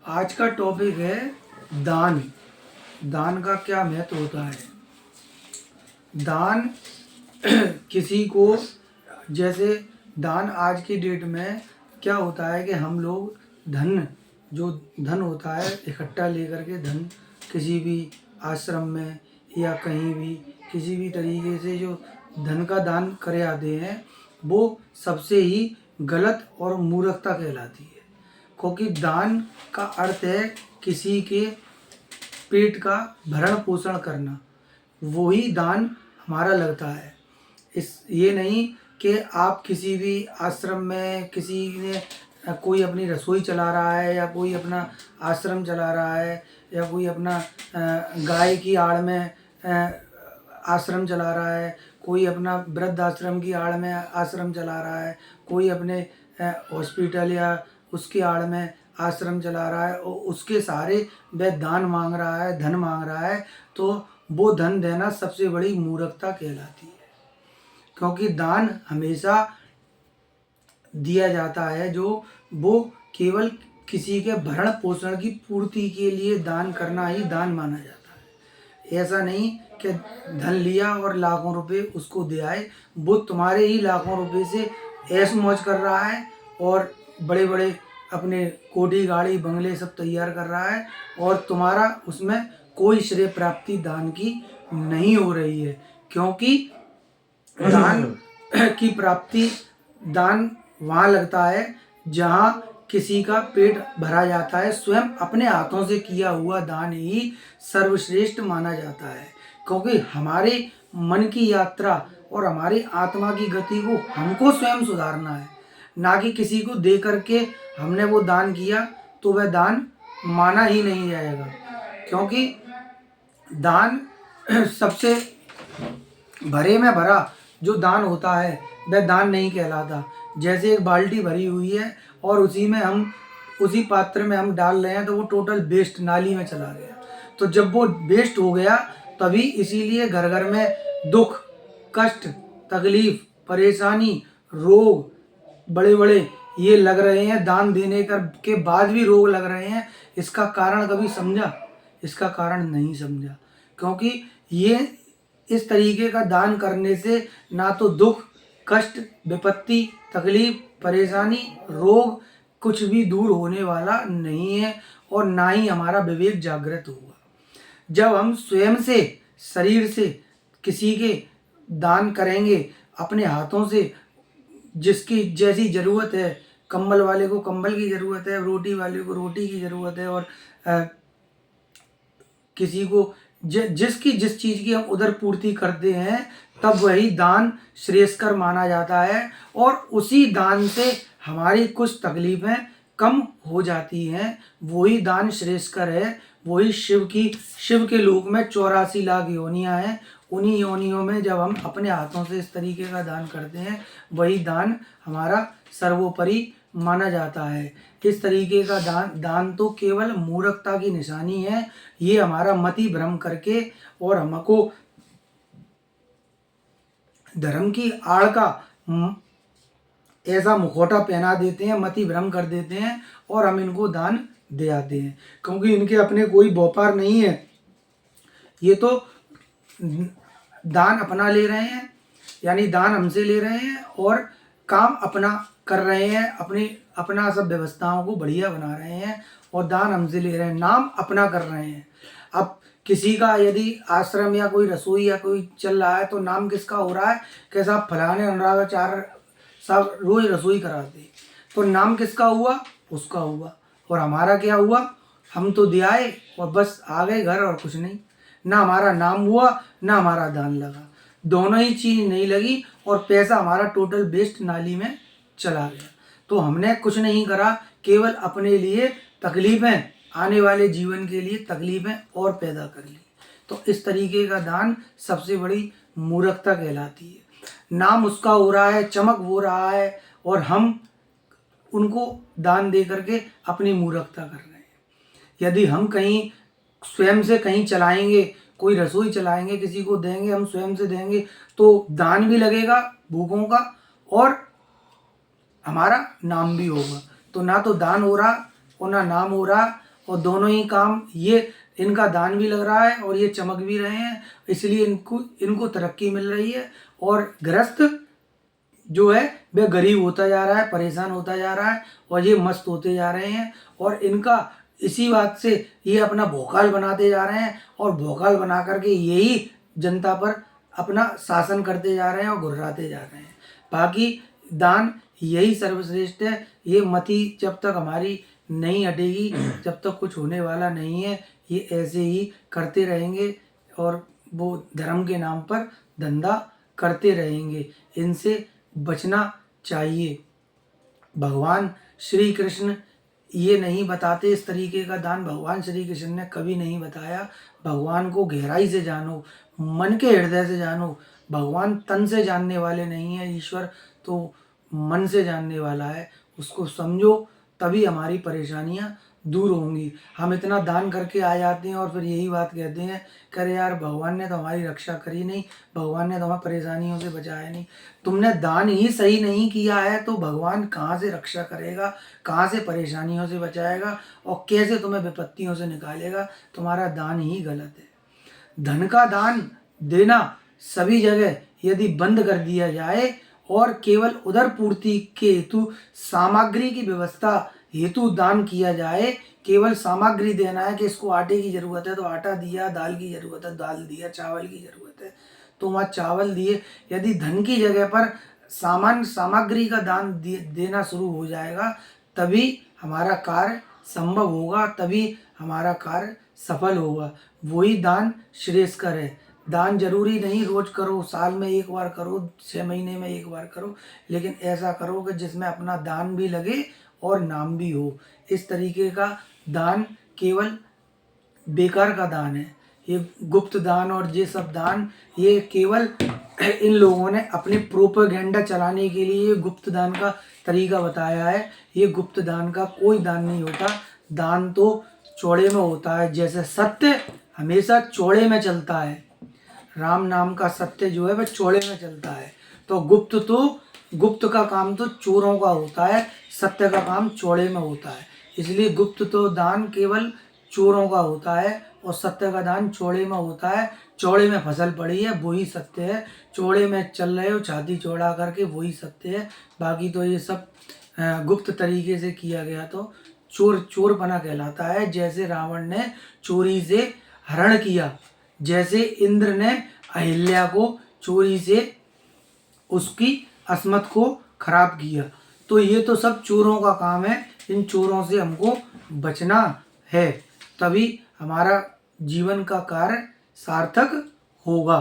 आज का टॉपिक है दान। दान का क्या महत्व होता है। दान किसी को, जैसे दान आज की डेट में क्या होता है कि हम लोग धन, जो धन होता है इकट्ठा लेकर के धन किसी भी आश्रम में या कहीं भी किसी भी तरीके से जो धन का दान करे आते हैं, वो सबसे ही गलत और मूर्खता कहलाती है। क्योंकि दान का अर्थ है किसी के पेट का भरण पोषण करना, वही दान हमारा लगता है। ये नहीं कि आप किसी भी आश्रम में किसी ने कोई अपनी रसोई चला रहा है या कोई अपना आश्रम चला रहा है या कोई अपना गाय की आड़ में आश्रम चला रहा है, कोई अपना वृद्ध आश्रम की आड़ में आश्रम चला रहा है, कोई अपने हॉस्पिटल या उसकी आड़ में आश्रम चला रहा है और उसके सहारे वह दान मांग रहा है, धन मांग रहा है, तो वो धन देना सबसे बड़ी मूर्खता कहलाती है। क्योंकि दान हमेशा दिया जाता है जो वो केवल किसी के भरण पोषण की पूर्ति के लिए दान करना ही दान माना जाता है। ऐसा नहीं कि धन लिया और लाखों रुपए उसको दे आए, वो तुम्हारे ही लाखों रुपए से ऐश मौज कर रहा है और बड़े बड़े अपने कोठी गाड़ी बंगले सब तैयार कर रहा है और तुम्हारा उसमें कोई श्रेय प्राप्ति दान की नहीं हो रही है। क्योंकि दान की प्राप्ति, दान वहाँ लगता है जहाँ किसी का पेट भरा जाता है। स्वयं अपने हाथों से किया हुआ दान ही सर्वश्रेष्ठ माना जाता है। क्योंकि हमारे मन की यात्रा और हमारी आत्मा की गति को हमको स्वयं सुधारना है, ना कि किसी को दे करके हमने वो दान किया तो वह दान माना ही नहीं जाएगा। क्योंकि दान सबसे भरे में भरा जो दान होता है वह दान नहीं कहलाता। जैसे एक बाल्टी भरी हुई है और उसी में हम उसी पात्र में हम डाल रहे हैं तो वो टोटल वेस्ट नाली में चला गया। तो जब वो वेस्ट हो गया तभी इसीलिए घर घर में दुख, कष्ट, तकलीफ, परेशानी, रोग बड़े बड़े ये लग रहे हैं। दान देने के बाद भी रोग लग रहे हैं। इसका कारण कभी समझा? इसका कारण नहीं समझा। क्योंकि ये इस तरीके का दान करने से ना तो दुख, कष्ट, विपत्ति, तकलीफ, परेशानी, रोग कुछ भी दूर होने वाला नहीं है और ना ही हमारा विवेक जागृत होगा। जब हम स्वयं से शरीर से किसी के दान करेंगे अपने हाथों से, जिसकी जैसी ज़रूरत है, कंबल वाले को कंबल की ज़रूरत है, रोटी वाले को रोटी की ज़रूरत है और किसी को जिसकी जिस चीज़ की हम उधर पूर्ति करते हैं तब वही दान श्रेयस्कर माना जाता है। और उसी दान से हमारी कुछ तकलीफ़ें कम हो जाती हैं। वही दान श्रेयस्कर है। वही शिव के लोक में 84 लाख योनियाँ हैं। उन्हीं योनियों में जब हम अपने हाथों से इस तरीके का दान करते हैं वही दान हमारा सर्वोपरि माना जाता है। इस तरीके का दान तो केवल मूर्खता की निशानी है। ये हमारा मति भ्रम करके और हमको धर्म की आड़ का ऐसा मुखौटा पहना देते हैं, मति भ्रम कर देते हैं और हम इनको दान दे आते हैं। क्योंकि इनके अपने कोई व्यापार नहीं है। ये तो दान अपना ले रहे हैं, यानी दान हमसे ले रहे हैं और काम अपना कर रहे हैं, अपना सब व्यवस्थाओं को बढ़िया बना रहे हैं और दान हमसे ले रहे हैं, नाम अपना कर रहे हैं। अब किसी का यदि आश्रम या कोई रसोई या कोई चल रहा है तो नाम किसका हो रहा है कि साहब फलाने अनुरागाचार्य साहब रोज रसोई कराते, तो नाम किसका हुआ? उसका हुआ। और हमारा क्या हुआ? हम तो दे आए और बस आ गए घर और कुछ नहीं। ना हमारा नाम हुआ ना हमारा दान लगा, दोनों ही चीज़ नहीं लगी और पैसा हमारा टोटल वेस्ट नाली में चला गया। तो हमने कुछ नहीं करा, केवल अपने लिए तकलीफ़ें, आने वाले जीवन के लिए तकलीफ़ें और पैदा कर ली। तो इस तरीके का दान सबसे बड़ी मूर्खता कहलाती है। नाम उसका हो रहा है, चमक हो रहा है और हम उनको दान दे करके अपनी मूर्खता कर रहे हैं। यदि हम कहीं स्वयं से कहीं चलाएंगे, कोई रसोई चलाएंगे, किसी को देंगे, हम स्वयं से देंगे तो दान भी लगेगा भूखों का और हमारा नाम भी होगा। तो ना तो दान हो रहा और ना नाम हो रहा और दोनों ही काम ये इनका दान भी लग रहा है और ये चमक भी रहे हैं, इसलिए इनको तरक्की मिल रही है। और गृहस्थ जो है वह गरीब होता जा रहा है, परेशान होता जा रहा है और ये मस्त होते जा रहे हैं। और इनका इसी बात से ये अपना भोकाल बनाते जा रहे हैं और भोकाल बना करके यही जनता पर अपना शासन करते जा रहे हैं और घुर्राते जा रहे हैं। बाकी दान यही सर्वश्रेष्ठ है। ये मति जब तक हमारी नहीं हटेगी, जब तक कुछ होने वाला नहीं है। ये ऐसे ही करते रहेंगे और वो धर्म के नाम पर धंधा करते रहेंगे। इनसे बचना चाहिए। भगवान श्री कृष्ण ये नहीं बताते, इस तरीके का दान भगवान श्री कृष्ण ने कभी नहीं बताया। भगवान को गहराई से जानो, मन के हृदय से जानो। भगवान तन से जानने वाले नहीं है, ईश्वर तो मन से जानने वाला है। उसको समझो, तभी हमारी परेशानियां दूर होंगी। हम इतना दान करके आ जाते हैं और फिर यही बात कहते हैं, करे यार भगवान ने तो हमारी रक्षा करी नहीं, भगवान ने तो हमें परेशानियों से बचाया नहीं। तुमने दान ही सही नहीं किया है तो भगवान कहाँ से रक्षा करेगा, कहाँ से परेशानियों से बचाएगा और कैसे तुम्हें विपत्तियों से निकालेगा? तुम्हारा दान ही गलत है। धन का दान देना सभी जगह यदि बंद कर दिया जाए और केवल उदर पूर्ति के हेतु सामग्री की व्यवस्था हेतु दान किया जाए, केवल सामग्री देना है कि इसको आटे की ज़रूरत है तो आटा दिया, दाल की ज़रूरत है दाल दिया, चावल की ज़रूरत है तो वहाँ चावल दिए। यदि धन की जगह पर सामग्री का दान देना शुरू हो जाएगा, तभी हमारा कार्य संभव होगा, तभी हमारा कार्य सफल होगा। वही दान श्रेष्ठकर है। दान जरूरी नहीं रोज करो, साल में एक बार करो, 6 महीने में एक बार करो, लेकिन ऐसा करो कि जिसमें अपना दान भी लगे और नाम भी हो। इस तरीके का दान केवल बेकार का दान है। ये गुप्त दान और ये सब दान ये केवल इन लोगों ने अपने प्रोपेगेंडा चलाने के लिए ये गुप्त दान का तरीका बताया है। ये गुप्त दान का कोई दान नहीं होता। दान तो चौड़े में होता है। जैसे सत्य हमेशा चौड़े में चलता है, राम नाम का सत्य जो है वह चौड़े में चलता है। तो गुप्त का काम तो चोरों का होता है, सत्य का काम चौड़े में होता है। इसलिए गुप्त तो दान केवल चोरों का होता है और सत्य का दान चौड़े में होता है। चौड़े में फसल पड़ी है वही सत्य है, चौड़े में चल रहे हो छाती चौड़ा करके वही सत्य है। बाकी तो ये सब गुप्त तरीके से किया गया तो चोरपना कहलाता है। जैसे रावण ने चोरी से हरण किया, जैसे इंद्र ने अहिल्या को चोरी से उसकी अस्मत को खराब किया। तो ये तो सब चोरों का काम है। इन चोरों से हमको बचना है, तभी हमारा जीवन का कार्य सार्थक होगा।